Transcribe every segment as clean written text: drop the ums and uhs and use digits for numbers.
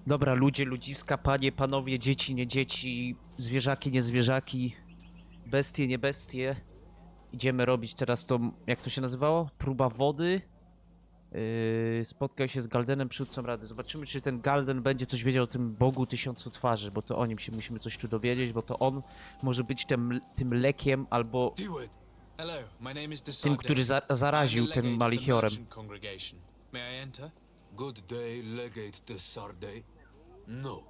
Dobra, ludzie, ludziska, panie, panowie, dzieci, nie dzieci, zwierzaki, nie zwierzaki, bestie, nie bestie. Idziemy robić teraz tą, jak to się nazywało? Próba wody. Spotkaj się z Galdenem, przywódcą rady. Zobaczymy, czy ten Galden będzie coś wiedział o tym Bogu Tysiącu Twarzy, bo to o nim się musimy coś tu dowiedzieć, bo to on może być tym lekiem, albo tym, który zaraził tym Malichiorem. Good day, Legate de Sarde. No,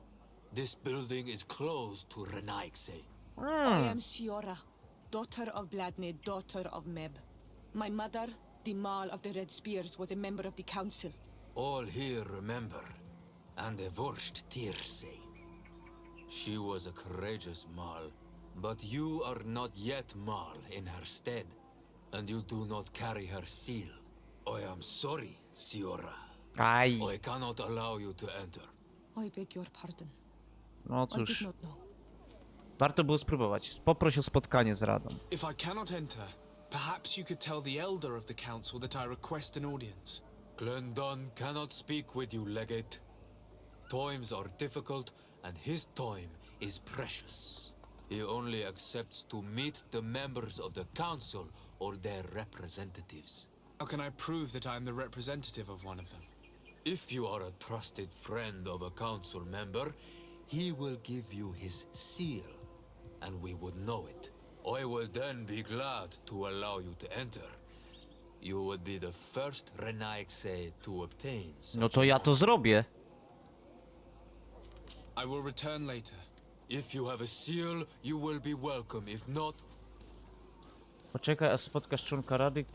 this building is closed to Renaigse. I am Siora, daughter of Bladne, daughter of Meb. My mother, the Mall of the Red Spears, was a member of the council. All here remember, and the worst Tirse. She was a courageous Mal, but you are not yet Mal in her stead, and you do not carry her seal. I am sorry, Siora. Aj, I cannot allow you to enter. I beg your pardon. no I did cóż, not know. warto było spróbować. Poproś o spotkanie z Radą. If I cannot enter, perhaps you could tell the elder of the council that I request an audience. Glendon cannot speak with you, Legate. Times are difficult, and his time is precious. He only accepts to meet the members of the council or their representatives. How can I prove that I am the representative of one of them? If you are a trusted friend of a council member, he will give you his seal, and we would know it. I will then be glad to allow you to enter. You would be the first Renaigse to obtain such No to ja to zrobię. I will return later. If you have a seal, you will be welcome. If not, Poczekaj, a spotkasz członka Rady,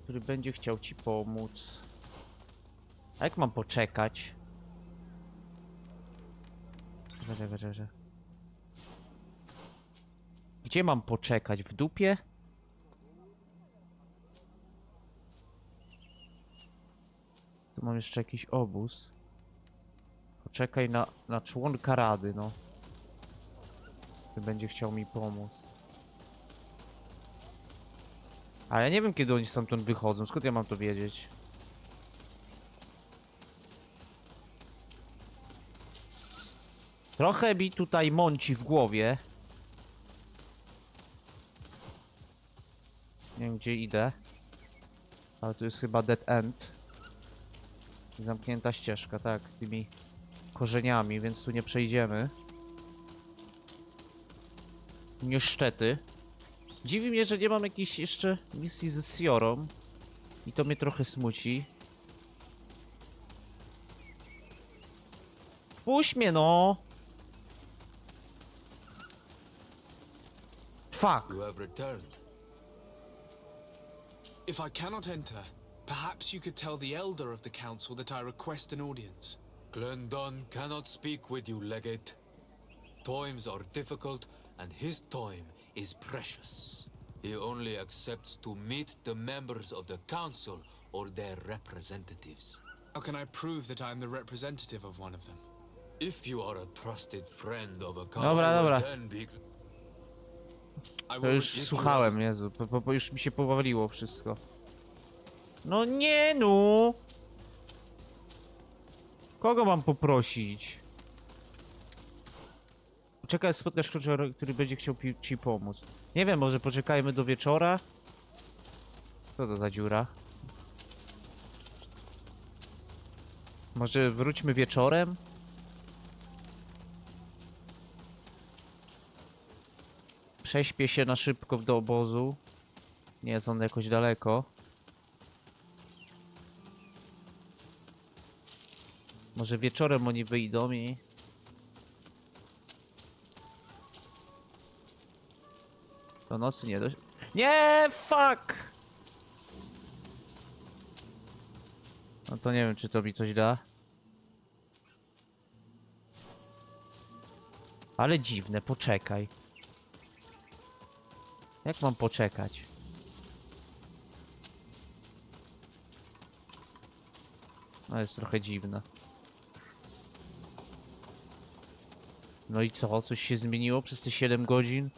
który będzie chciał ci pomóc. A jak mam poczekać? Czekaj. Gdzie mam poczekać? W dupie? Tu mam jeszcze jakiś obóz. Poczekaj na członka Rady, no. Który będzie chciał mi pomóc. Ale ja nie wiem, kiedy oni stamtąd wychodzą. Skąd ja mam to wiedzieć? Trochę mi tutaj mąci w głowie. Nie wiem, gdzie idę. Ale tu jest chyba dead end. Zamknięta ścieżka, tak, tymi korzeniami, więc tu nie przejdziemy. Niestety. Dziwi mnie, że nie mam jakiejś jeszcze misji ze Siorą. I to mnie trochę smuci. Wpuść mnie, no! Fuck! you have returned. If I cannot enter, perhaps you could tell the elder of the council that I request an audience. Glendon cannot speak with you, Legate. Times are difficult, and his time is precious. He only accepts to meet the members of the council or their representatives. How can I prove that I am the representative of one of them? If you are a trusted friend of a council, Dobra. then be... I To will już return. słuchałem, Jezu. Już mi się powaliło wszystko. No nie, no! Kogo mam poprosić? Czekaj, spotkasz klucza, który będzie chciał ci pomóc. Nie wiem, może poczekajmy do wieczora? Co to za dziura? Może wróćmy wieczorem? Prześpię się na szybko do obozu. Nie jest on jakoś daleko. Może wieczorem oni wyjdą i... Do nocy nie dość. Nie, fuck! No to nie wiem, czy to mi coś da. Ale dziwne, poczekaj. Jak mam poczekać? No jest trochę dziwne. No i co? Coś się zmieniło przez te 7 godzin?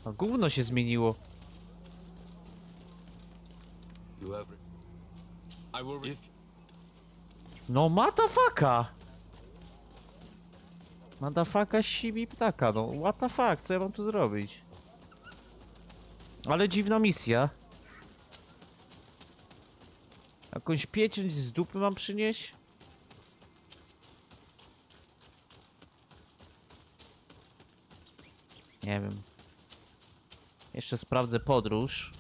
A gówno się zmieniło. You have... I will. If... No matafaka! Matafaka sibi ptaka, no what the fuck, co ja mam tu zrobić? Ale dziwna misja. Jakąś pieczęć z dupy mam przynieść? Nie wiem. Jeszcze sprawdzę podróż.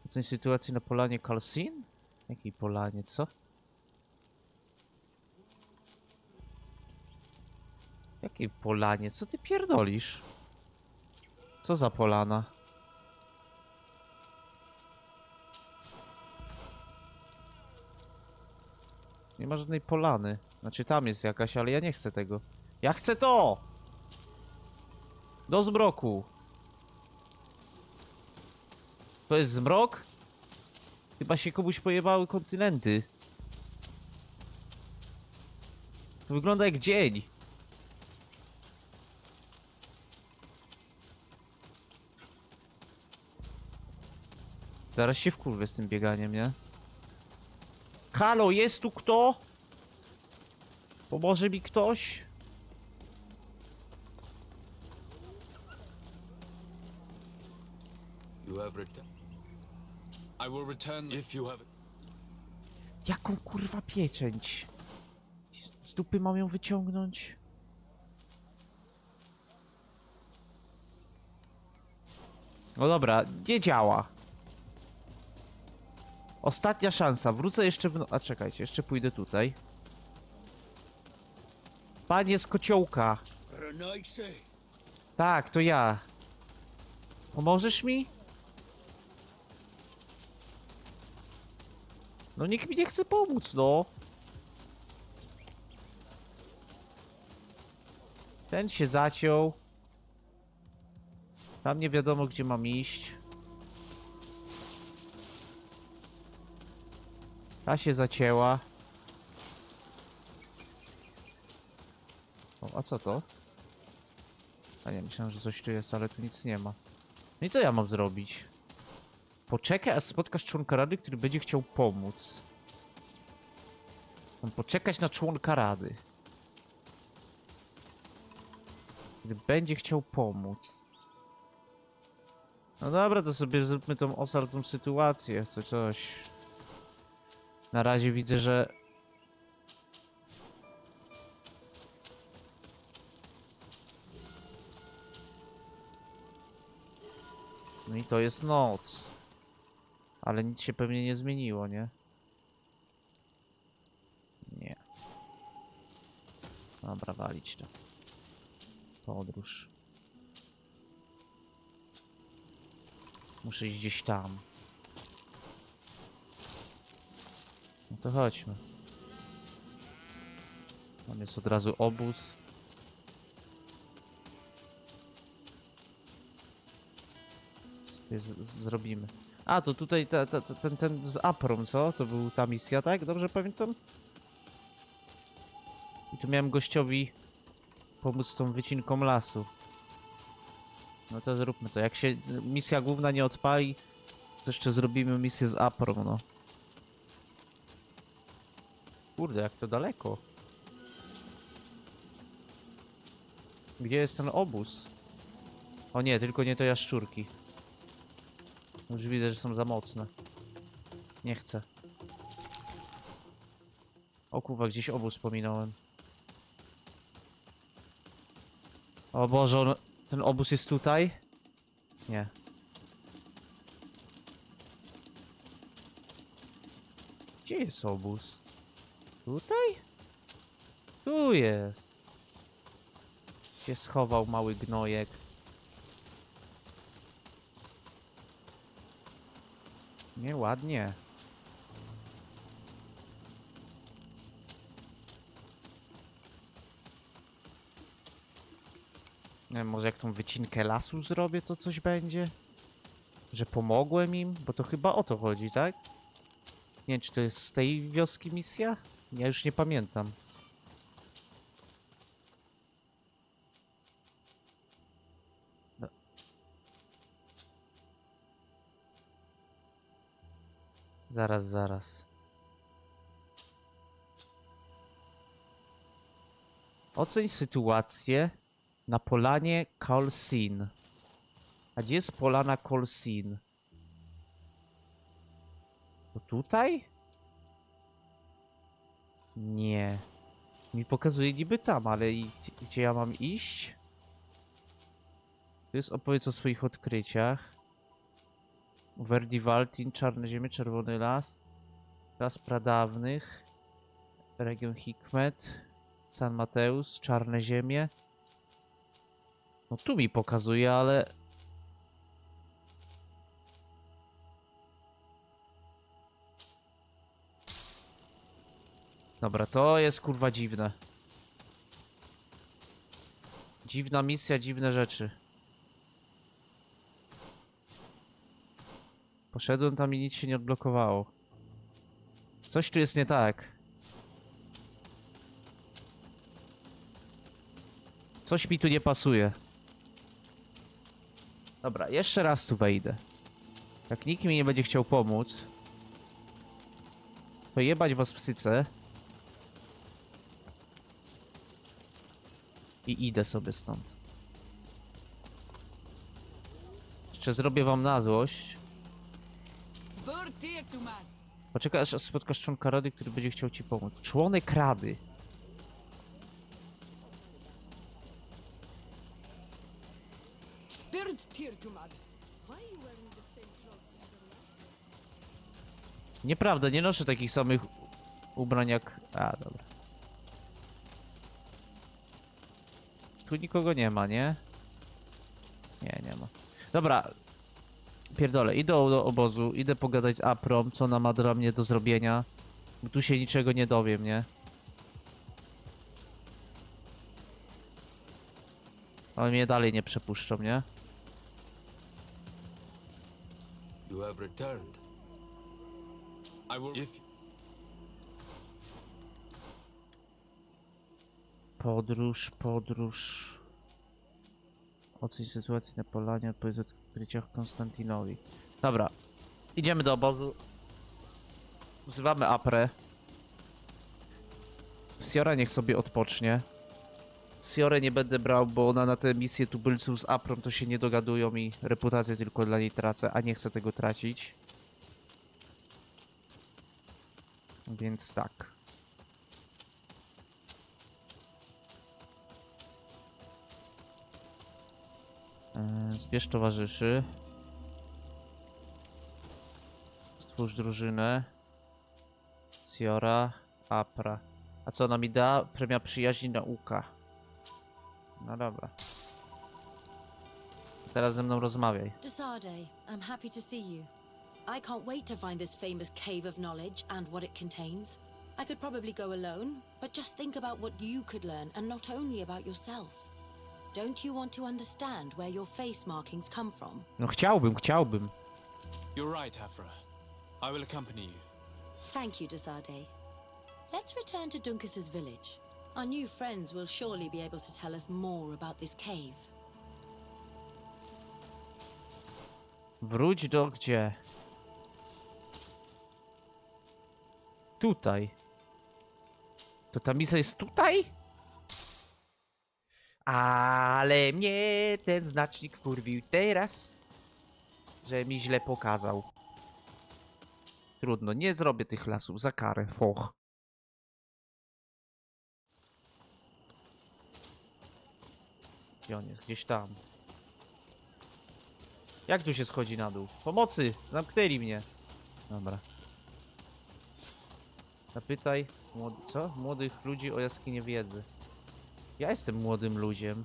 Oceń sytuacji na polanie Kalsin? Jakiej polanie, co? Jakiej polanie? Co ty pierdolisz? Co za polana? Nie ma żadnej polany. Znaczy tam jest jakaś, ale ja nie chcę tego. Ja chcę to! Do zmroku. To jest zmrok? Chyba się komuś pojebały kontynenty. To wygląda jak dzień. Zaraz się wkurwę z tym bieganiem, nie? Halo, jest tu kto? Pomoże mi ktoś? You have returned. I will return. If you have. Jaką kurwa pieczęć? Z dupy mam ją wyciągnąć? No dobra, nie działa. Ostatnia szansa. Wrócę jeszcze w... A czekajcie, jeszcze pójdę tutaj. Panie z kociołka. Tak, to ja. Pomożesz mi? No nikt mi nie chce pomóc, no. Ten się zaciął. Tam nie wiadomo, gdzie mam iść. Ta się zacięła. O, a co to? A nie, myślałem, że coś tu jest, ale tu nic nie ma. No i co ja mam zrobić? Poczekaj, aż spotkasz członka rady, który będzie chciał pomóc. Mam poczekać na członka rady. Który będzie chciał pomóc. No dobra, to sobie zróbmy tą osaltą sytuację, coś. Na razie widzę, że... No i to jest noc. Ale nic się pewnie nie zmieniło, nie? Nie. Dobra, walić to. Podróż. Muszę iść gdzieś tam. No to chodźmy. Tam jest od razu obóz. Zrobimy. A, to tutaj ten z Aprą, co? To był ta misja, tak? Dobrze pamiętam? I tu miałem gościowi pomóc z tą wycinką lasu. No to zróbmy to. Jak się misja główna nie odpali, to jeszcze zrobimy misję z Aprą, no. Kurde, jak to daleko. Gdzie jest ten obóz? O nie, tylko nie te jaszczurki. Już widzę, że są za mocne. Nie chcę. O kurwa, gdzieś obóz pominąłem. O Boże, ten obóz jest tutaj? Nie. Gdzie jest obóz? Tutaj? Tu jest. Się schował mały gnojek. Nieładnie. Nie wiem, może jak tą wycinkę lasu zrobię, to coś będzie? Że pomogłem im? Bo to chyba o to chodzi, tak? Nie wiem, czy to jest z tej wioski misja? Ja już nie pamiętam. No. Zaraz. Oceń sytuację na polanie Kolsin. A gdzie jest polana Kolsin? To tutaj? Nie. Mi pokazuje niby tam, ale gdzie ja mam iść? To jest opowiedz o swoich odkryciach. Verdivaltin, Czarne Ziemie, Czerwony Las. Las Pradawnych. Region Hikmet. San Mateus, Czarne Ziemie. No tu mi pokazuje, ale... Dobra, to jest kurwa dziwne. Dziwna misja, dziwne rzeczy. Poszedłem tam i nic się nie odblokowało. Coś tu jest nie tak. Coś mi tu nie pasuje. Dobra, jeszcze raz tu wejdę. Jak nikt mi nie będzie chciał pomóc, to jebać was w syce. I idę sobie stąd. Jeszcze zrobię wam na złość. Poczekaj, aż spotkasz członka rady, który będzie chciał ci pomóc. Członek rady. Nieprawda, nie noszę takich samych ubrań jak... A, dobra. Tu nikogo nie ma, nie? Nie ma. Dobra. Pierdolę, idę do obozu, idę pogadać z Aprom, co ona ma dla mnie do zrobienia. Bo tu się niczego nie dowiem, nie? Ale mnie dalej nie przepuszczą, nie? You have returned. I will. If Podróż. Oceń sytuacji na polanie, odpowiedz o odkryciach Konstantinowi. Dobra. Idziemy do obozu. Wzywamy Aprę. Siora niech sobie odpocznie. Siorę nie będę brał, bo ona na tę misję tubylców z Aprą to się nie dogadują i reputację tylko dla niej tracę, a nie chcę tego tracić. Więc tak. Zbierz towarzyszy. Stwórz drużynę. Siora, Apra. A co ona mi da? Premia przyjaźni, nauka. No dobra. Teraz ze mną rozmawiaj. Desade, I'm happy to see you. I can't wait to find this famous cave of knowledge and what it contains. I could probably go alone, but just think about what you could learn and not only about yourself. Don't you want to understand where your face markings come from? No chciałbym. You're right, Afra. I will accompany you. Thank you, Desade. Let's return to Duncas's village. Our new friends will surely be able to tell us more about this cave. Wróć do gdzie? Tutaj. To ta misja jest tutaj? Ale mnie ten znacznik wkurwił teraz, że mi źle pokazał. Trudno, nie zrobię tych lasów za karę, foch. Gdzie on jest? Gdzieś tam. Jak tu się schodzi na dół? Pomocy! Zamknęli mnie. Dobra. Zapytaj młodych ludzi o jaskinie wiedzy. Ja jestem młodym ludziem.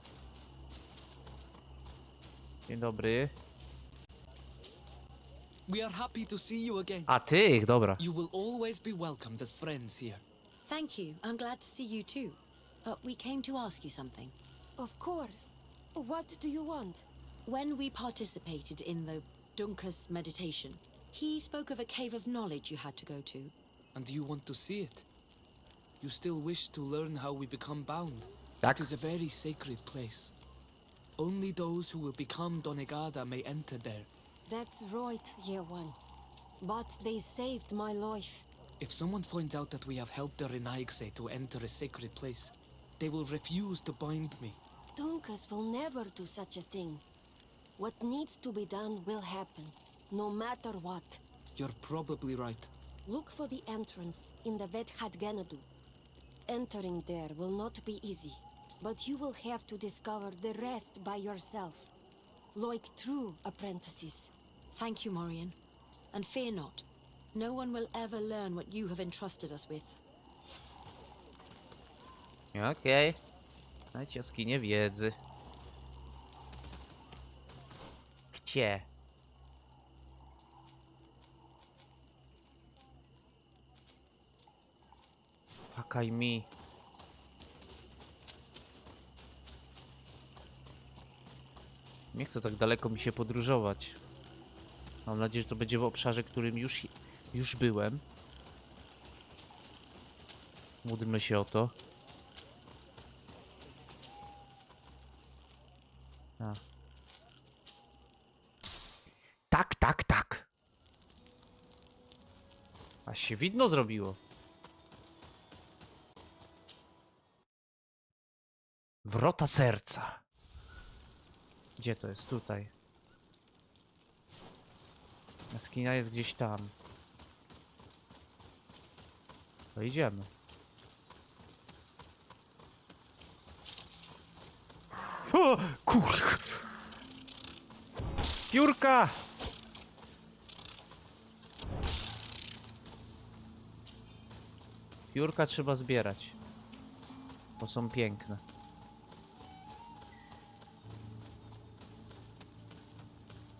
Dzień dobry. We are happy to see you again. A ty, dobra. You will always be welcomed as friends here. Thank you. I'm glad to see you too. But we came to ask you something. Of course. What do you want? When we participated in the Duncas meditation, he spoke of a cave of knowledge you had to go to. And you want to see it? You still wish to learn how we become bound? Tak. It is a very sacred place. Only those who will become Donegada may enter there. That's right, Year One. but they saved my life. If someone finds out that we have helped the Renaigse to enter a sacred place, they will refuse to bind me. Dunkus will never do such a thing. What needs to be done will happen, no matter what. You're probably right. Look for the entrance in the Vedhadganadu. Entering there will not be easy, but you will have to discover the rest by yourself, like true apprentices. Thank you, Morian. And fear not. No one will ever learn what you have entrusted us with. Okej. Znajdź jaskinię wiedzy. Gdzie? Pakaj mi. Nie chcę tak daleko mi się podróżować. Mam nadzieję, że to będzie w obszarze, którym już byłem. Módlmy się o to. A. Tak, tak, tak. Aż się widno zrobiło. Wrota serca. Gdzie to jest? Tutaj. Jaskinia jest gdzieś tam. To idziemy. O! Kurch! Piórka! Piórka trzeba zbierać. Bo są piękne.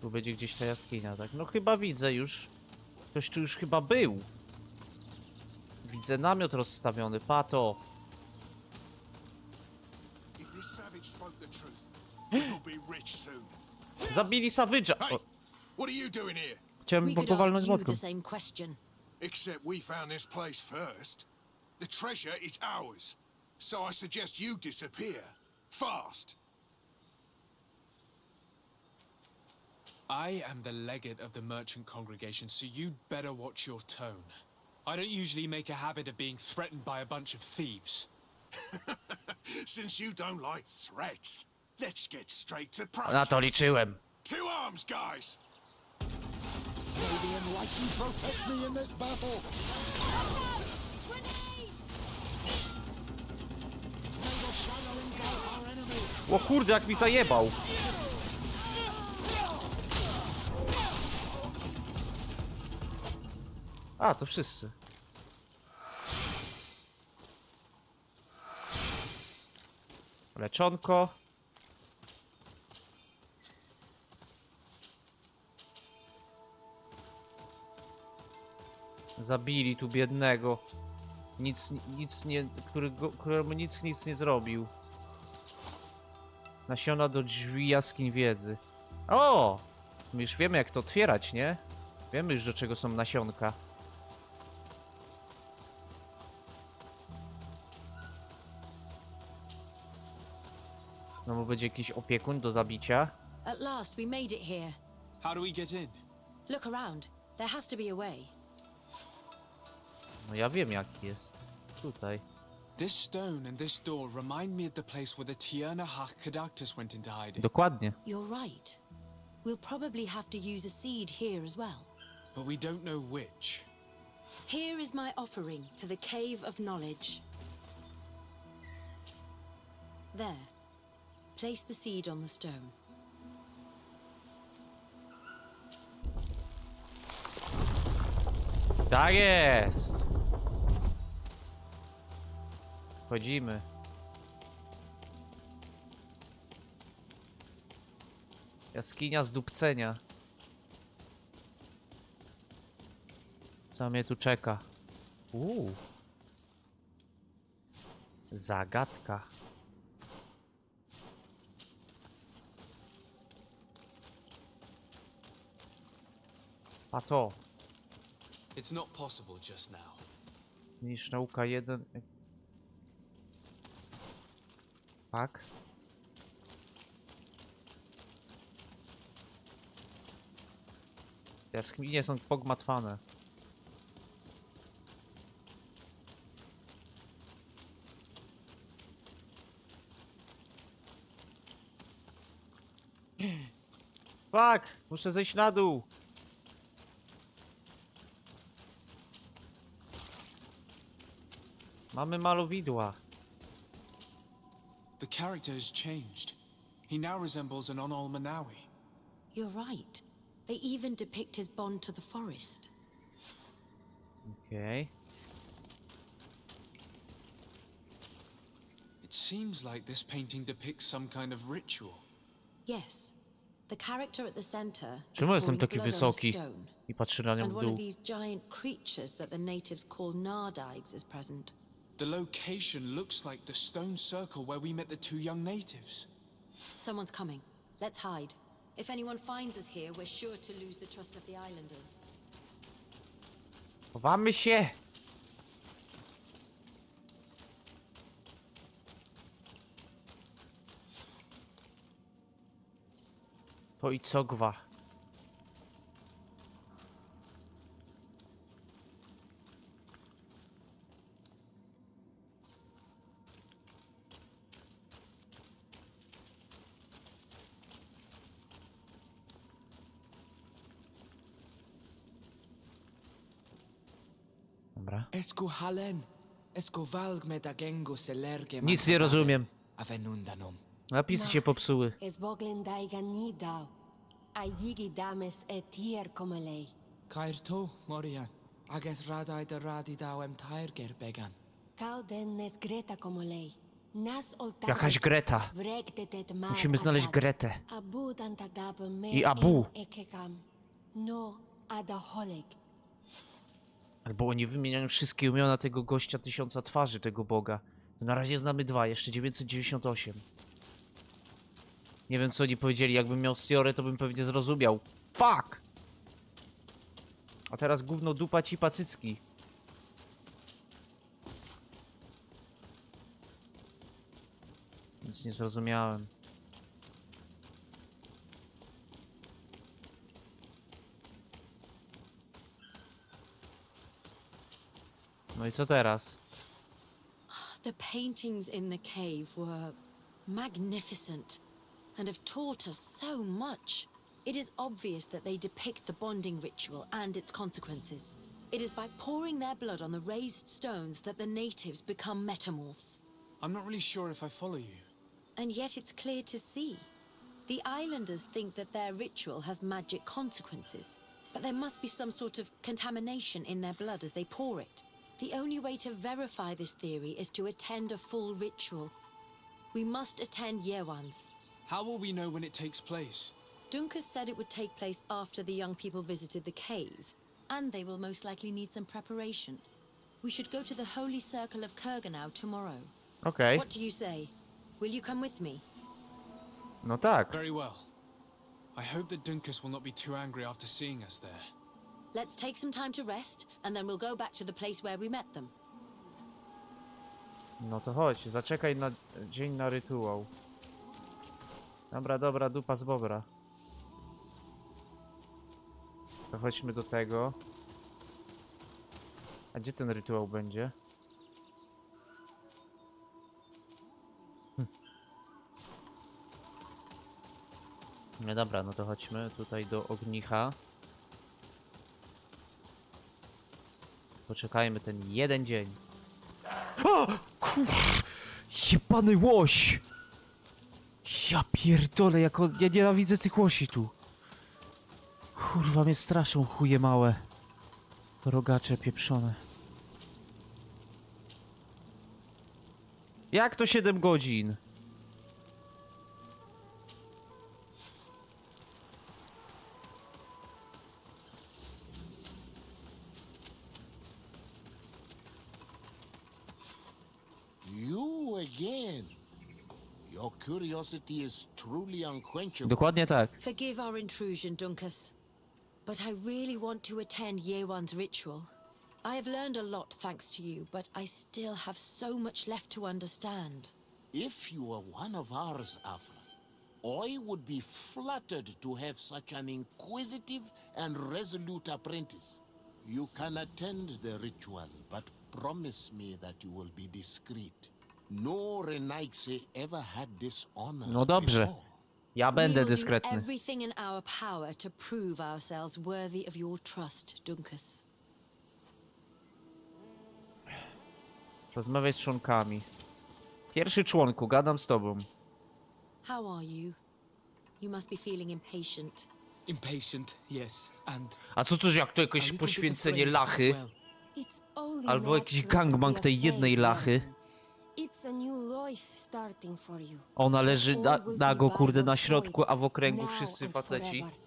Tu będzie gdzieś ta jaskinia, tak? No chyba widzę już. Ktoś tu już chyba był. Widzę namiot rozstawiony, pato. Zabili Savage'a. Hey, what are you doing here? Chciałem We go could ask powalnąć you młotką. the same question. Except we found this place first. The treasure is ours. So I suggest you disappear. Fast. I am the legate of the merchant congregation, so you'd better watch your tone. I don't usually make a habit of being threatened by a bunch of thieves. Since you don't like threats, let's get straight to practice. Na to liczyłem. To arms, guys! O kurde, jak mi zajebał. A, to wszyscy. Leczonko. Zabili tu biednego. Nic nie... któremu nic nie zrobił. Nasiona do drzwi jaskiń wiedzy. O! My już wiemy, jak to otwierać, nie? Wiemy już, do czego są nasionka. Znowu będzie jakiś opiekun do zabicia. At last, we made it here. How do we get in? Look around. There has to be a way. No ja wiem, jak jest. Tutaj. This stone and this door remind me of the place where the Tierna Hach Kadactus went into hiding. Dokładnie. You're right. We'll probably have to use a seed here as well. But we don't know which. Here is my offering to the Cave of Knowledge. There. Place the seed on the stone. Tak jest! Wchodzimy. Jaskinia zdupcenia. Co mnie tu czeka? Zagadka. A to. It's not possible just now. Niż nauka 1. Tak. Jaskinie są pogmatwane. Fuck! Muszę zejść na dół! Mamy malowidła. The character has changed. He now resembles an Onol-Manawi. You're right. They even depict his bond to the forest. Okej. It seems like this painting depicts some kind of ritual. Yes. The character at the center is Czemu jestem pouring taki blood on a wysoki stone, i patrzę na nią and w one of dół? these giant creatures that the natives call Nardigs is present. The location looks like the stone circle where we met the two young natives. Someone's coming. Let's hide. If anyone finds us here, we're sure to lose the trust of the islanders. Chowamy się! To i co gwa? Dobra. Esku halen. Esku valg med agengo selerge. Nic nie rozumiem. Avenundanom. Napisy się popsuły. Es boglin daiga ni dau. A yigi dames etier komalei. Kairto, Morian. Ages radai de radidauem tairger began. Kauden nes Greta komolei. Nas oltar. Jakaś Greta. Vregtetet mar Musimy znaleźć adrad. Gretę. Abu dantadab me I Abu. ekekam. No adaholek. Albo oni wymieniają wszystkie imiona tego gościa 1000 twarzy, tego boga. Na razie znamy 2, jeszcze 998. Nie wiem, co oni powiedzieli. Jakbym miał stworę, to bym pewnie zrozumiał. Fuck! A teraz gówno dupa ci pacycki. Nic nie zrozumiałem. No i co teraz? The paintings in the cave were magnificent and have taught us so much. It is obvious that they depict the bonding ritual and its consequences. It is by pouring their blood on the raised stones that the natives become metamorphs. I'm not really sure if I follow you. And yet it's clear to see. The islanders think that their ritual has magic consequences, but there must be some sort of contamination in their blood as they pour it. The only way to verify this theory is to attend a full ritual. We must attend Yewan's. How will we know when it takes place? Duncan said it would take place after the young people visited the cave, and they will most likely need some preparation. We should go to the Holy Circle of Kurganau tomorrow. Okej. What do you say? Will you come with me? No tak. Very well. I hope that Dunkus will not be too angry after seeing us there. Let's take some time to rest, and then we'll go back to the place where we met them. No to chodź, zaczekaj na dzień na rytuał. Dobra, dobra, dupa z bobra. To chodźmy do tego. A gdzie ten rytuał będzie? No dobra, no to chodźmy tutaj do ognicha. Poczekajmy ten jeden dzień. O! Kurw! Jebany łoś! Ja pierdolę, ja nienawidzę tych łosi tu. Kurwa, mnie straszą chuje małe. Rogacze pieprzone. Jak to 7 godzin? You again. Your curiosity is truly unquenchable. Dokładnie tak. Forgive our intrusion, Dunkus, but I really want to attend Yewan's ritual. I have learned a lot thanks to you, but I still have so much left to understand. If you are one of ours, Afra, I would be flattered to have such an inquisitive and resolute apprentice. You can attend the ritual, but promise me that you will be discreet. No Renaigse ever had this honor No dobrze. before. Ja We będę will do dyskretny. everything in our power to prove ourselves worthy of your trust, Dunkus. Rozmawiaj z członkami. Pierwszy członku, gadam z tobą. How are you? You must be feeling impatient. Impatient, yes, and A co jak to a jakieś little bit poświęcenie afraid as lachy? well. It's only Albo jakiś natural to gangbang be tej afraid, jednej lachy. young man. It's a new life starting for you. Ona leży All will be nago, by kurde, your na środku, side, a w okręgu now wszyscy and faceci. forever.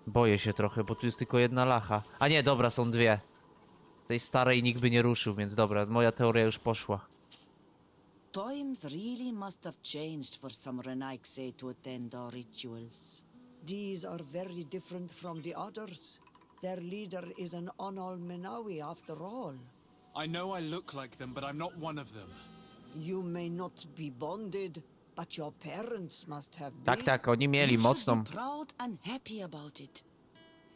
Boję się trochę, bo tu jest tylko jedna lacha. A nie, dobra, są dwie. Tej starej nikt by nie ruszył, więc dobra, moja teoria już poszła. Times really must have changed for some Renaigse to attend our rituals. These are very different from the others. Their leader is an Onol Menawi after all. I know I look like them, but I'm not one of them. You may not be bonded, but your parents must have been. Tak, tak, oni mieli You should mocną... be proud and happy about it.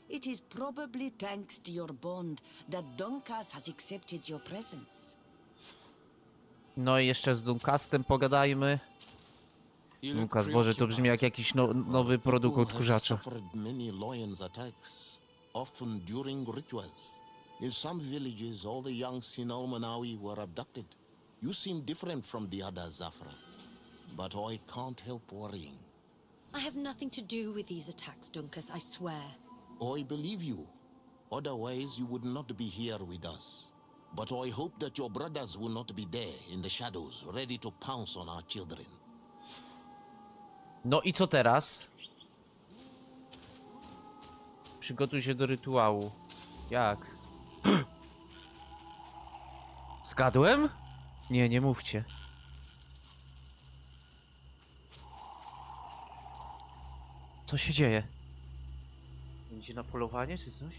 It is probably thanks to your bond that Dunkas has accepted your presence. No i jeszcze z Dunkastem pogadajmy. You look Dunkas, Boże, to brzmi jak jakiś nowy produkt People have odkurzacza. suffered many lions attacks, often during rituals. In some villages, all the young Sinal Manawi were abducted. You seem different from the other Zafra, but I can't help worrying. I have nothing to do with these attacks, Dunkus, I swear. I believe you. Otherwise, you would not be here with us. But I hope that your brothers will not be there in the shadows, ready to pounce on our children. No i co teraz? Przygotuj się do rytuału. Jak? Zgadłem? Nie, nie mówcie. Co się dzieje? Idzie na polowanie czy coś?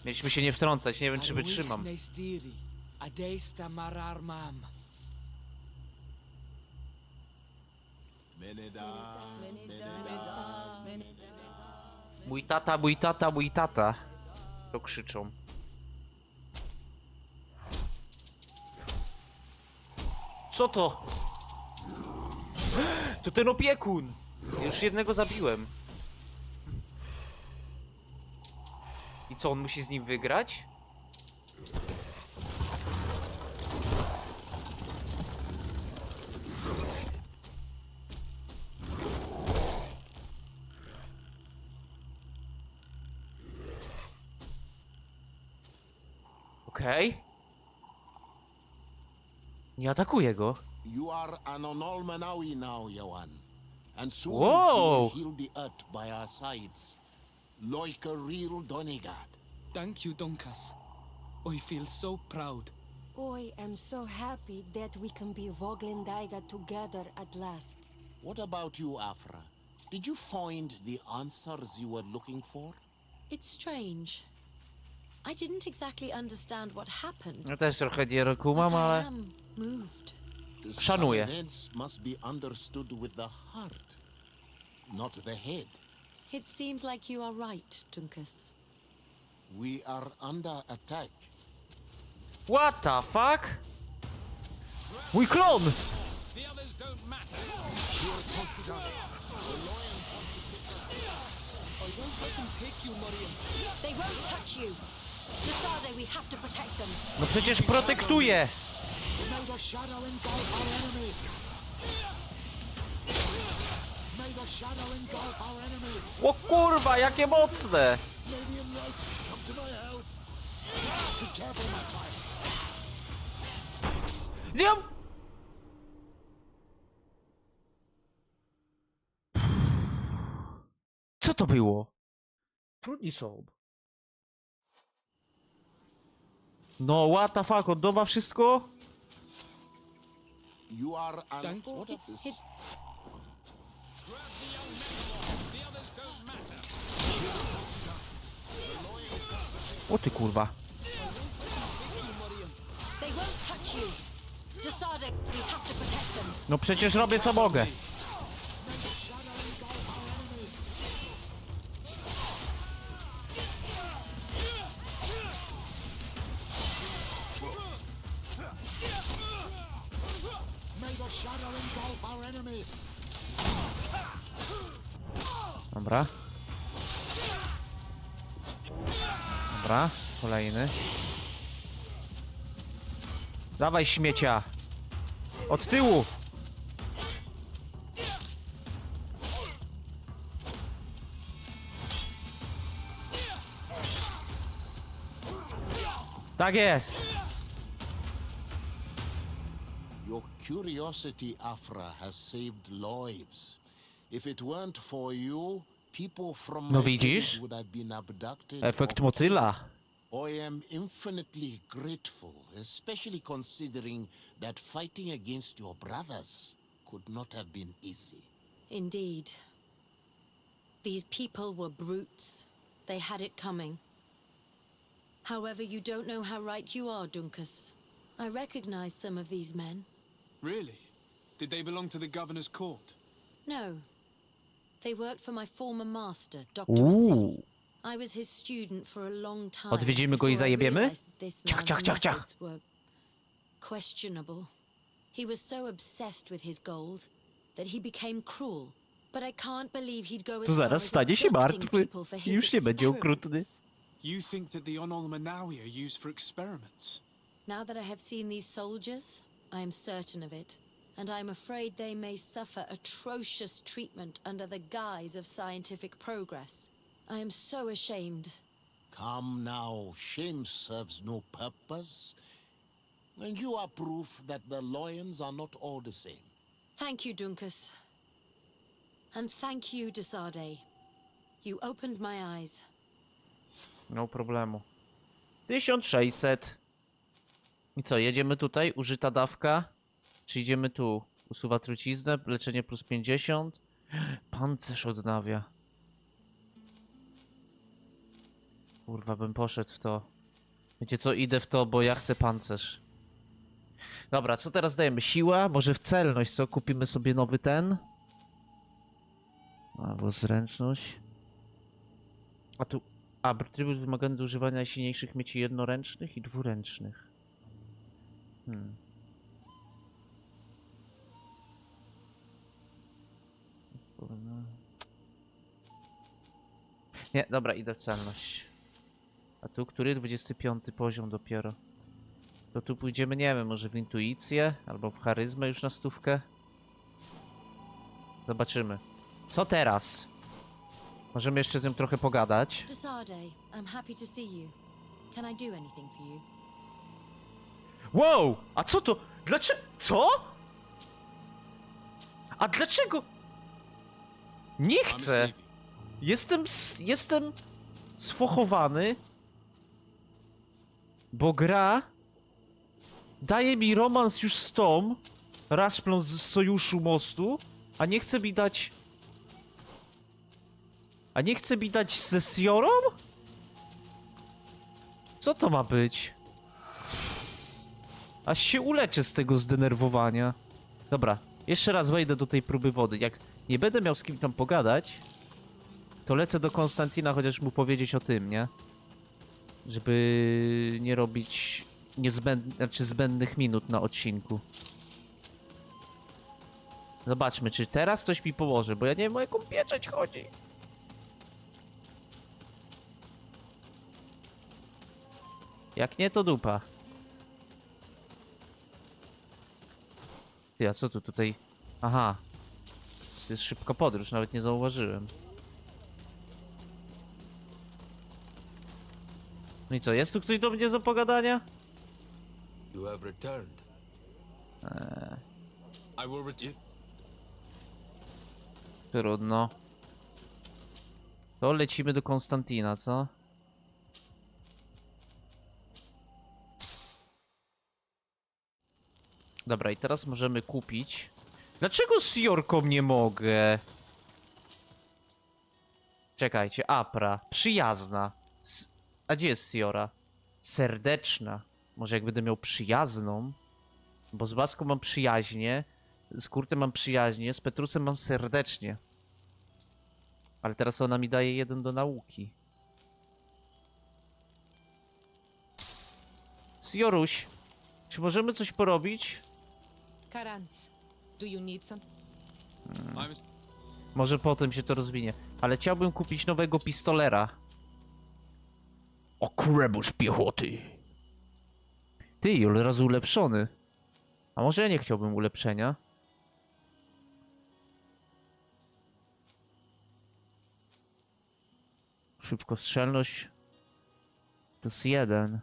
Mieliśmy się nie wtrącać, nie wiem czy wytrzymam. Mój tata, mój tata, mój tata. To krzyczą. Co to? To ten opiekun! Już jednego zabiłem. I co, on musi z nim wygrać? Okej. Nie atakuje go. You are an Onol Manawi now, Yawan. And soon Whoa! you will heal the earth by our sides. Like a real Donegard. Thank you, Dunkas. I feel so proud. I am so happy that we can be Voglendaiga together at last. What about you, Afra? Did you find the answers you were looking for? It's strange. I didn't exactly understand what happened, Ja też trochę nie but kumam, I ale... am moved. Some Szanuję. events must be understood with the heart, not the head. It seems like you are right, Dunkus. We are under attack. What the fuck? Mój klon! They won't touch you. Desade, we have to protect them. No przecież protektuje! May the shadow engulf our enemies. May the shadow engulf our enemies. O kurwa, jakie mocne! Radiant light, come to my help. Be careful, my child. Nie! Co to było? Trudni są. No, what the fuck, on doba wszystko? You are an... Thank What It's O ty kurwa. They won't touch you. Desarde, we have to protect them. No przecież robię co mogę. Dobra. Dobra, kolejny. Dawaj śmiecia. Od tyłu. Tak jest. Your curiosity, Afra, has saved lives. If it weren't for you, people from No my widzisz? village would have been abducted. Efekt or motyla. I am infinitely grateful, especially considering that fighting against your brothers could not have been easy. Indeed. These people were brutes. They had it coming. However, you don't know how right you are, Dunkus. I recognize some of these men. Really? Did they belong to the governor's court? No. They worked for my former master, Dr. Silly. Uuu. I was his student for a long time. Odwiedzimy go i before I zajebiemy? realized this Ciach, man's ciach, ciach, ciach. methods were questionable. He was so obsessed with his goals that he became cruel. But I can't believe he'd go as To far zaraz as stanie się abducting martwy people for i his już nie będzie okrutny. experiments. You think that the Onolmanawi are used for experiments? Now that I have seen these soldiers, I am certain of it. And I am afraid they may suffer atrocious treatment under the guise of scientific progress. I am so ashamed. Come now, shame serves no purpose. And you are proof that the lions are not all the same. Thank you, Dunkus. And thank you, Desarde. You opened my eyes. No problemu. 1600. I co, jedziemy tutaj? Użyta dawka. Czy idziemy tu? Usuwa truciznę, leczenie plus 50. Pancerz odnawia. Kurwa, bym poszedł w to. Wiecie co, idę w to, bo ja chcę pancerz. Dobra, co teraz dajemy? Siła? Może w celność, co? Kupimy sobie nowy ten? Albo zręczność. A tu... Atrybut wymagany do używania najsilniejszych mieci jednoręcznych i dwuręcznych. Nie, dobra, idę w celność. A tu który? 25 poziom dopiero. To tu pójdziemy, nie wiem, może w intuicję? Albo w charyzmę już na 100. Zobaczymy. Co teraz? Możemy jeszcze z nią trochę pogadać. Desarde, I'm happy to see you. Can I do anything for you? Wow! A co to? Dlaczego? Co? A dlaczego? Nie chcę! Jestem sfochowany, bo gra daje mi romans już z tą raszplą z sojuszu mostu, a nie chce mi dać... A nie chce mi dać ze Siorą? Co to ma być? Aż się uleczę z tego zdenerwowania. Dobra, jeszcze raz wejdę do tej próby wody. Jak nie będę miał z kim tam pogadać, to lecę do Konstantina, chociaż mu powiedzieć o tym, nie? Żeby nie robić zbędnych minut na odcinku. Zobaczmy, czy teraz coś mi pomoże, bo ja nie wiem, o jaką pieczęć chodzi. Jak nie, to dupa. Ty, a co tu tutaj? Aha. To jest szybka podróż, nawet nie zauważyłem. No i co, jest tu ktoś do mnie do pogadania? You have returned. I will return. Trudno. To lecimy do Konstantina, co? Dobra, i teraz możemy kupić... Dlaczego z Jorką nie mogę? Czekajcie, Apra. Przyjazna. A gdzie jest Siora? Serdeczna. Może jak będę miał przyjazną? Bo z Baską mam przyjaźnie, z Kurtem mam przyjaźnie, z Petrusem mam serdecznie. Ale teraz ona mi daje 1 do nauki. Sioruś, czy możemy coś porobić? Karans, do you need some? Może potem się to rozwinie. Ale chciałbym kupić nowego pistolera. O kurebusz piechoty. Ty, ile razy ulepszony. A może ja nie chciałbym ulepszenia? Szybkostrzelność +1.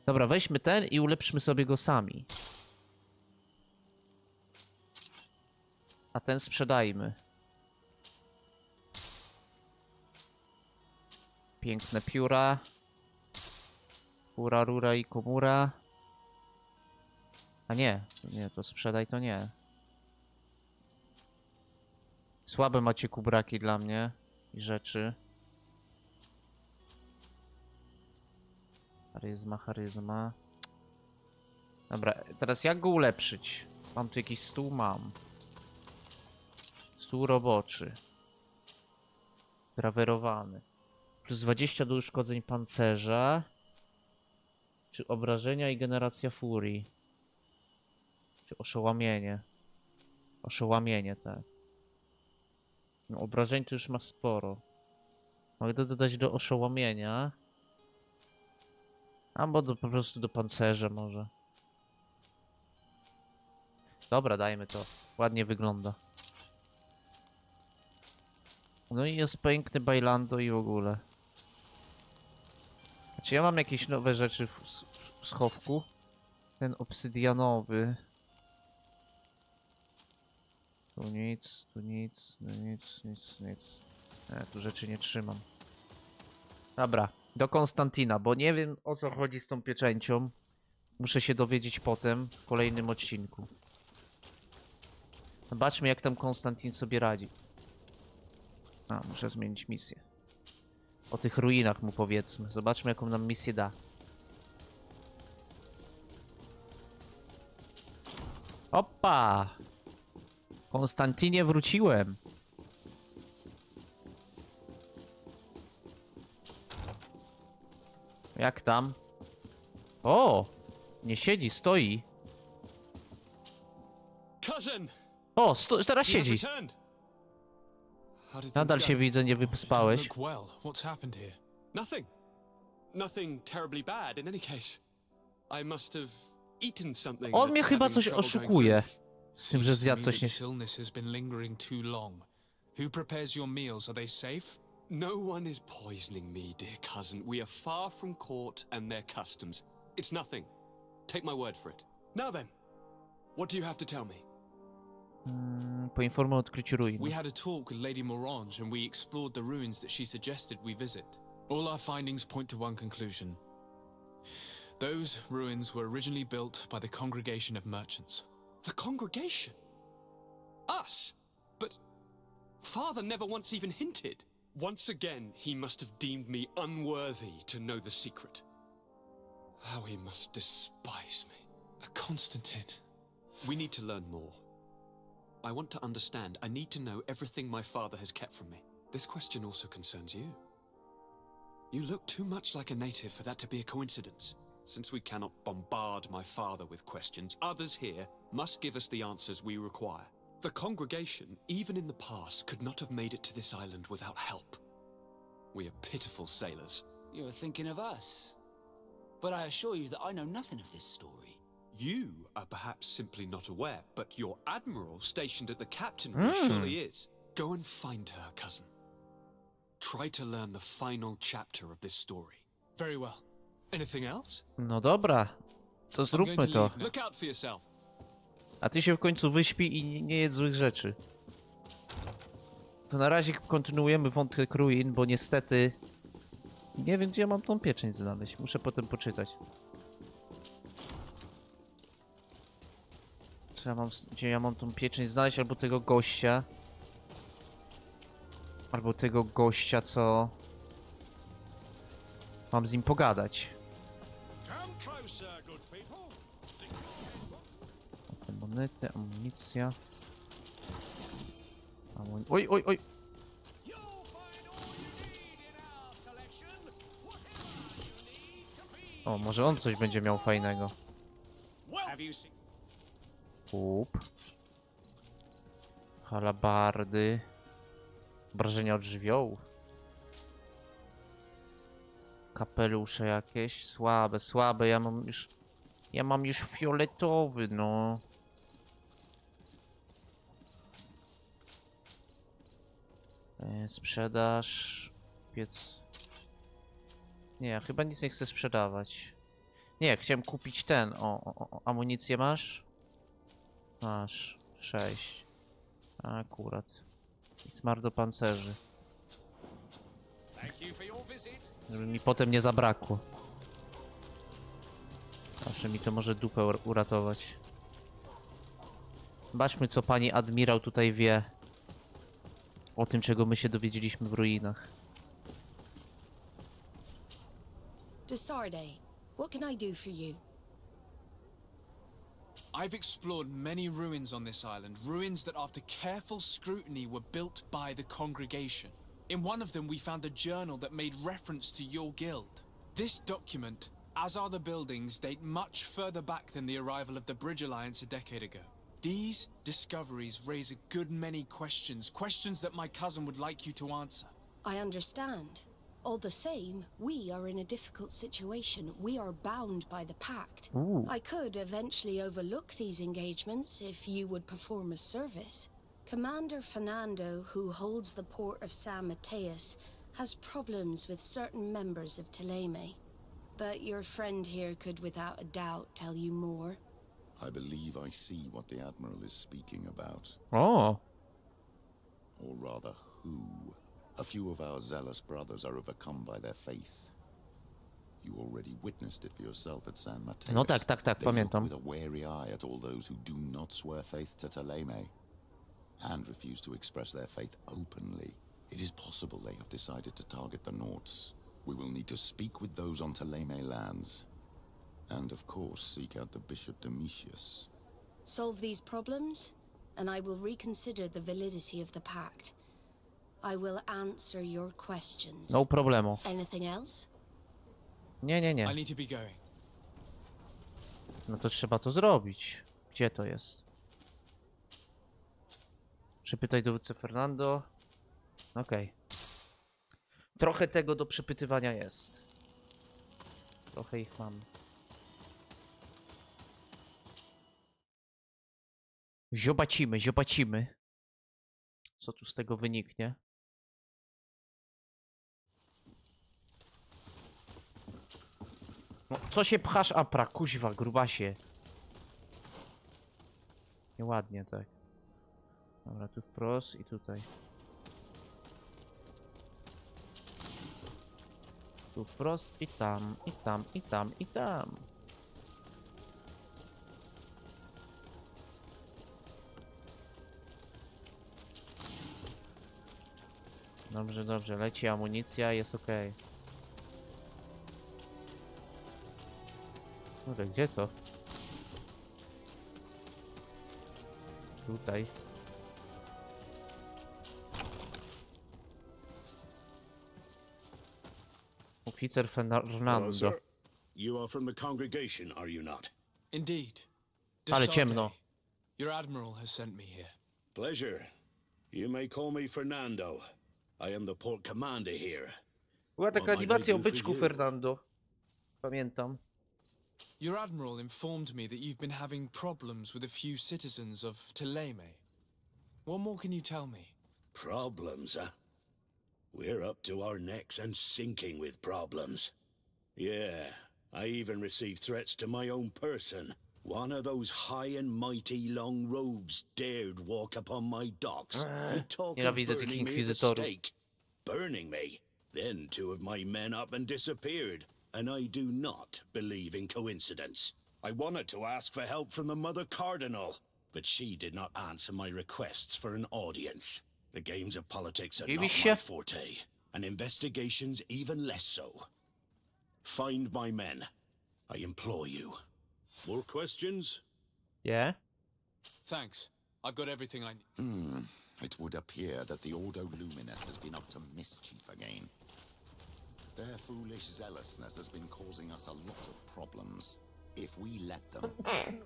Dobra, weźmy ten i ulepszmy sobie go sami. A ten sprzedajmy. Piękne pióra. Kura, rura i komura. A nie, to sprzedaj, to nie. Słabe macie kubraki dla mnie i rzeczy. Charyzma. Dobra, teraz jak go ulepszyć? Mam tu jakiś stół? Mam. Stół roboczy. Grawerowany. Plus 20 do uszkodzeń pancerza. Czy obrażenia i generacja furii. Czy oszołamienie. Oszołamienie, tak. No, obrażeń to już ma sporo. Mogę to dodać do oszołomienia. Albo po prostu do pancerza może. Dobra, dajmy to. Ładnie wygląda. No i jest piękny bailando i w ogóle. Czy ja mam jakieś nowe rzeczy w schowku? Ten obsydianowy. Tu nic, tu nic, no nic. Nie, tu rzeczy nie trzymam. Dobra, do Konstantina, bo nie wiem o co chodzi z tą pieczęcią. Muszę się dowiedzieć potem w kolejnym odcinku. Zobaczmy jak tam Konstantin sobie radzi. A, muszę zmienić misję. O tych ruinach mu powiedzmy. Zobaczmy jaką nam misję da. Opa! Konstantinie, wróciłem. Jak tam? O! Nie siedzi, stoi. Cousin! O, teraz siedzi. How did Nadal things się go? widzę, nie Oh, you don't wyspałeś. look well. What's happened here? Nothing terribly bad in any case. I must have eaten something. On mnie that's chyba having coś trouble going oszukuje. through Z tym, że Seems to zjadł me coś that nie... this illness has been lingering too long. Who prepares your meals? Are they safe? me. No one is poisoning me, dear cousin. We are far from court and their customs. It's nothing. Take my word for it. Now then, what do you have to tell me? Poinformuj o odkryciu ruin. We had a talk with Lady Morange and we explored the ruins that she suggested we visit. All our findings point to one conclusion. Those ruins were originally built by the congregation of merchants. The congregation? Us? But Father never once even hinted. Once again, he must have deemed me unworthy to know the secret. How he must despise me. Constantine. We need to learn more. I want to understand. I need to know everything my father has kept from me. This question also concerns you. You look too much like a native for that to be a coincidence. Since we cannot bombard my father with questions, others here must give us the answers we require. The congregation, even in the past, could not have made it to this island without help. We are pitiful sailors. You're thinking of us. But I assure you that I know nothing of this story. You are perhaps simply not aware, but your admiral stationed at the captainry surely is. Go and find her, cousin. Try to learn the final chapter of this story. Very well. Anything else? No dobra, to zróbmy to. Look out for yourself. A ty się w końcu wyśpi i nie jedz złych rzeczy. To na razie kontynuujemy wątek ruin, bo niestety nie wiem, gdzie ja mam tą pieczęć znaleźć. Muszę potem poczytać. Co ja mam, gdzie ja mam tą pieczęć znaleźć? Albo tego gościa. Albo tego gościa, co... Mam z nim pogadać. Te monety, amunicja. Oj, oj, oj! O, może on coś będzie miał fajnego. Łup. Halabardy. Obrażenia od żywiołów. Kapelusze jakieś. Słabe, słabe. Ja mam już fioletowy, no. Sprzedaż. Piec. Nie, ja chyba nic nie chcę sprzedawać. Nie, chciałem kupić ten. O, amunicję masz? Masz. 6. Akurat. I smar do pancerzy. Żeby mi potem nie zabrakło. Zawsze mi to może dupę uratować. Zobaczmy, co pani admirał tutaj wie. O tym, czego my się dowiedzieliśmy w ruinach. Desarde, what can I do for you? I've explored many ruins on this island, ruins that after careful scrutiny were built by the congregation. In one of them we found a journal that made reference to your guild. This document, as are the buildings, date much further back than the arrival of the Bridge Alliance a decade ago. These discoveries raise a good many questions, questions that my cousin would like you to answer. I understand. All the same, we are in a difficult situation. We are bound by the pact. Ooh. I could eventually overlook these engagements if you would perform a service. Commander Fernando, who holds the port of San Mateus, has problems with certain members of Teleme. But your friend here could without a doubt tell you more. I believe I see what the Admiral is speaking about. Oh. Or rather, who. A few of our zealous brothers are overcome by their faith. You already witnessed it for yourself at San Mateus. No tak, They pamiętam. look with a wary eye at all those who do not swear faith to Teleme and refuse to express their faith openly. It is possible they have decided to target the Nauts. We will need to speak with those on Teleme lands. And of course, seek out the Bishop Domitius. Solve these problems, and I will reconsider the validity of the pact. I will answer your questions. No problemu. Anything else? Nie, nie, I nie. need to be going. No to trzeba to zrobić. Gdzie to jest? Przepytaj dowódcę Fernando. Okej. Trochę tego do przepytywania jest. Trochę ich mam. Ziobacimy, ziobacimy. Co tu z tego wyniknie? No, co się pchasz, apra, kuźwa, grubasie. Nieładnie, tak. Dobra, tu wprost i tutaj. Tu wprost i tam, i tam, i tam, i tam. Dobrze, dobrze, leci amunicja, jest ok. Kurde, gdzie to? Tutaj. Oficer Fernando. Sir. You are from the congregation, are you not? Indeed. Ale Desarde, ciemno. your admiral has sent me here. Pleasure. You may call me Fernando. I am the port commander here. Była taka What might I animacja o do for byczku you? Fernando. Pamiętam. Your admiral informed me that you've been having problems with a few citizens of Teleme. What more can you tell me? Problems, huh? We're up to our necks and sinking with problems. Yeah, I even received threats to my own person. One of those high and mighty long robes dared walk upon my docks. We talk of Nienawidzę tych burning me at the inkwizytorów. stake. Burning me. Then two of my men up and disappeared. And I do not believe in coincidence. I wanted to ask for help from the Mother Cardinal, but she did not answer my requests for an audience. The games of politics are not my forte, and investigations even less so. Find my men. I implore you. More questions? Yeah? Thanks. I've got everything I need. It would appear that the Ordo Luminis has been up to mischief again. Their foolish zealousness has been causing us a lot of problems. If we let them,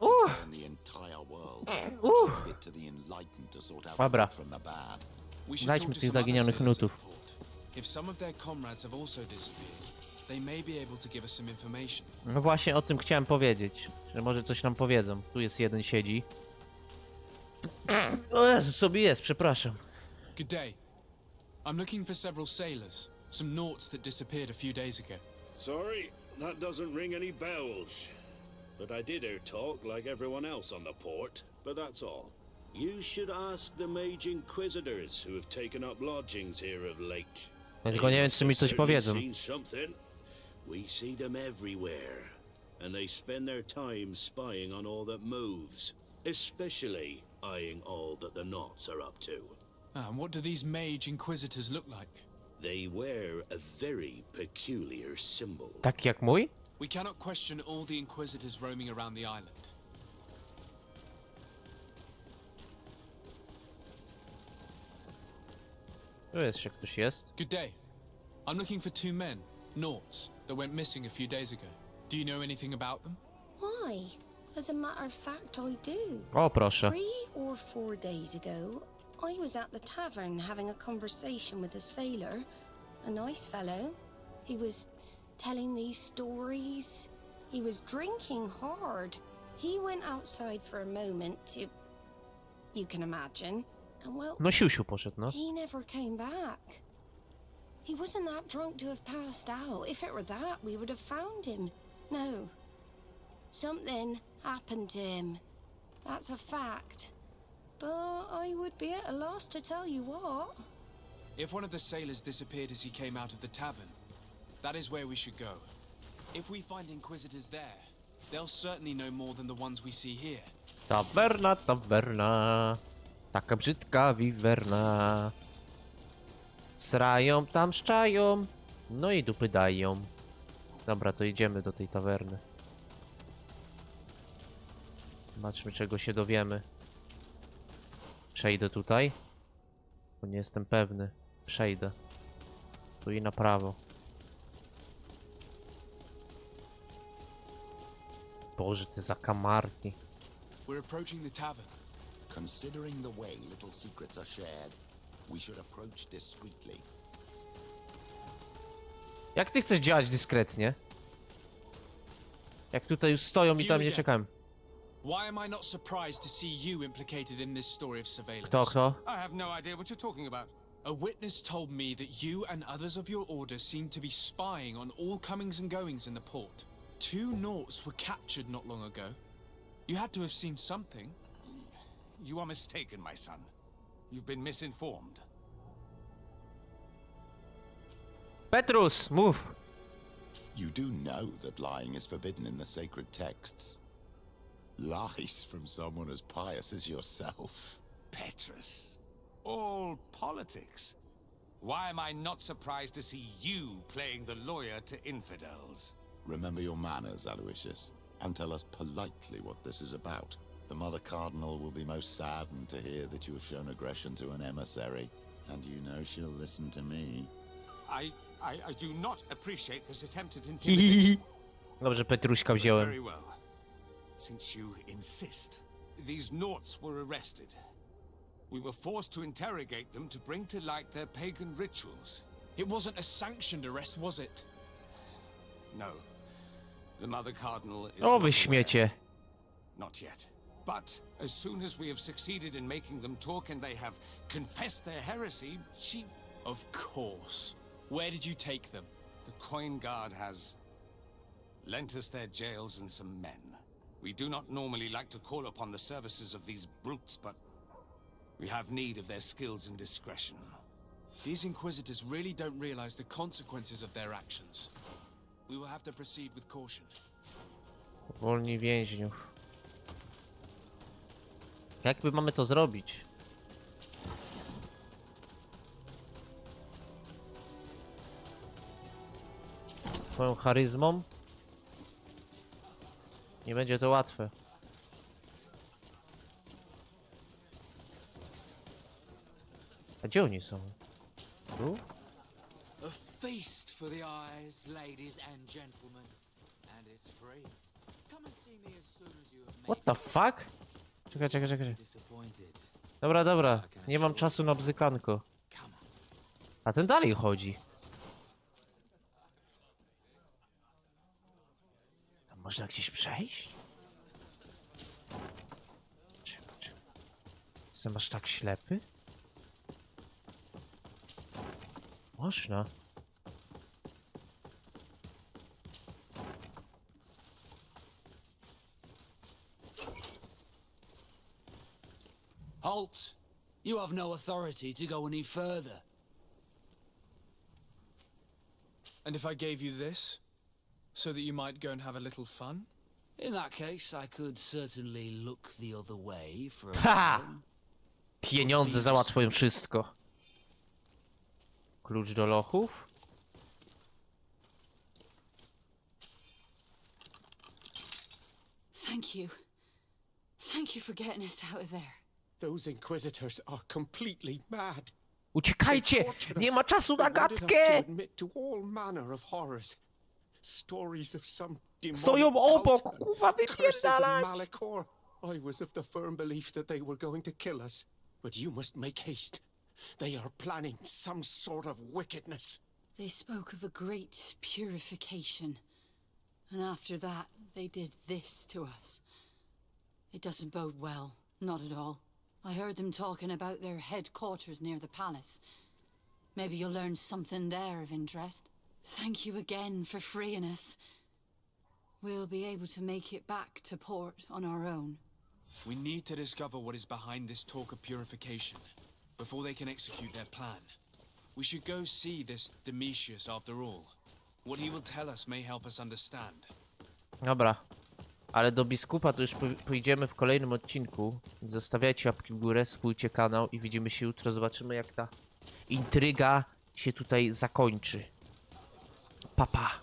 burn the entire world, leave it to the enlightened to sort out the Dobra. good from the bad. We should Znajdźmy talk to tych some other zaginionych sailors at nutów. the port. If some of their comrades have also disappeared, they may be able to give us some information. No właśnie o tym chciałem powiedzieć, że może coś nam powiedzą. Tu jest jeden, siedzi. O Jezu, sobie jest, przepraszam. Good day. I'm looking for several sailors, some naughts that disappeared a few days ago. Sorry, that doesn't ring any bells. But I did hear talk like everyone else on the port, but that's all. You should ask the mage inquisitors who have taken up lodgings here of late. Ja tylko nie wiem, czy mi coś powiedzą. Seen something. We see them everywhere, and they spend their time spying on all that moves, especially eyeing all that the Knots are up to. And what do these mage inquisitors look like? They wear a very peculiar symbol. Tak jak mój? We cannot question all the inquisitors roaming around the island. Tu jeszcze ktoś jest. Good day. I'm looking for two men, naughts, that went missing a few days ago. Do you know anything about them? Why? As a matter of fact, I do. O, proszę. 3 or 4 days ago, I was at the tavern having a conversation with a sailor, a nice fellow. He was telling these stories. He was drinking hard. He went outside for a moment to... You can imagine. And well, No siusiu poszedł, no. he never came back. He wasn't that drunk to have passed out. If it were that, we would have found him. No. Something happened to him. That's a fact. But I would be at a loss to tell you what. If one of the sailors disappeared as he came out of the tavern, that is where we should go. If we find inquisitors there, they'll certainly know more than the ones we see here. Tawerna, tawerna. Taka brzydka wiwerna. Srają, tam szczają. No i dupy dają. Dobra, to idziemy do tej tawerny. Zobaczmy, czego się dowiemy. Przejdę tutaj. Bo nie jestem pewny. Przejdę. Tu i na prawo. Boże, te zakamarki. We're approaching the tavern. Considering the way little secrets are shared, we should approach discreetly. Jak ty chcesz działać dyskretnie? Jak tutaj już stoją i tam nie czekam. Why am I not surprised to see you implicated in this story of surveillance? Kto? I have no idea what you're talking about. A witness told me that you and others of your order seem to be spying on all comings and goings in the port. 2 naughts were captured not long ago. You had to have seen something. You are mistaken, my son. You've been misinformed. Petrus, move! You do know that lying is forbidden in the sacred texts. Lies from someone as pious as yourself. Petrus. All politics. Why am I not surprised to see you playing the lawyer to infidels? Remember your manners, Aloysius, and tell us politely what this is about. The Mother Cardinal will be most saddened to hear that you have shown aggression to an emissary, and you know she'll listen to me. I do not appreciate this attempted intimidation. Dobrze, Petruśka wziąłem. Very well. Since you insist, these naughts were arrested. We were forced to interrogate them to bring to light their pagan rituals. It wasn't a sanctioned arrest, was it? No. The Mother Cardinal is O, not wy aware. śmiecie. Not yet. But as soon as we have succeeded in making them talk and they have confessed their heresy, she... Of course. Where did you take them? The Coin Guard has lent us their jails and some men. We do not normally like to call upon the services of these brutes, but we have need of their skills and discretion. These inquisitors really don't realize the consequences of their actions. We will have to proceed with caution. Wolni więźniów. Jakby mamy to zrobić? Swoją charyzmą. Nie będzie to łatwe. A gdzie oni są? Tu? A feast for the eyes, ladies and gentlemen. And it's free. Come and see me as soon as you have made What the fuck? Czekaj. disappointed. Dobra. Nie mam czasu na bzykanko. A ten dalej chodzi. Tam można gdzieś przejść? Czekaj. Jestem aż tak ślepy? Można. Halt! You have no authority to go any further. And if I gave you this, so that you might go and have a little fun? In that case, I could certainly look the other way for a Ha! while. Pieniądze załatwią wszystko. Klucz do lochów? Thank you. Thank you for getting us out of there. Those inquisitors are completely mad. Uciekajcie! Nie ma czasu na They wanted us gadkę! to admit to all manner of horrors. Stories of some Stoją demonic obok, cult, kurwa, curses of wypierdalać! Malachor. I was of the firm belief that they were going to kill us. But you must make haste. They are planning some sort of wickedness. They spoke of a great purification. And after that, they did this to us. It doesn't bode well, not at all. I heard them talking about their headquarters near the palace. Maybe you'll learn something there of interest. Thank you again for freeing us. We'll be able to make it back to port on our own. We need to discover what is behind this talk of purification, before they can execute their plan. We should go see this Domitius after all. What he will tell us may help us understand. Dobra. Ale do biskupa to już pójdziemy w kolejnym odcinku. Zostawiajcie łapki w górę, spójrzcie kanał i widzimy się jutro. Zobaczymy, jak ta intryga się tutaj zakończy. Pa, pa.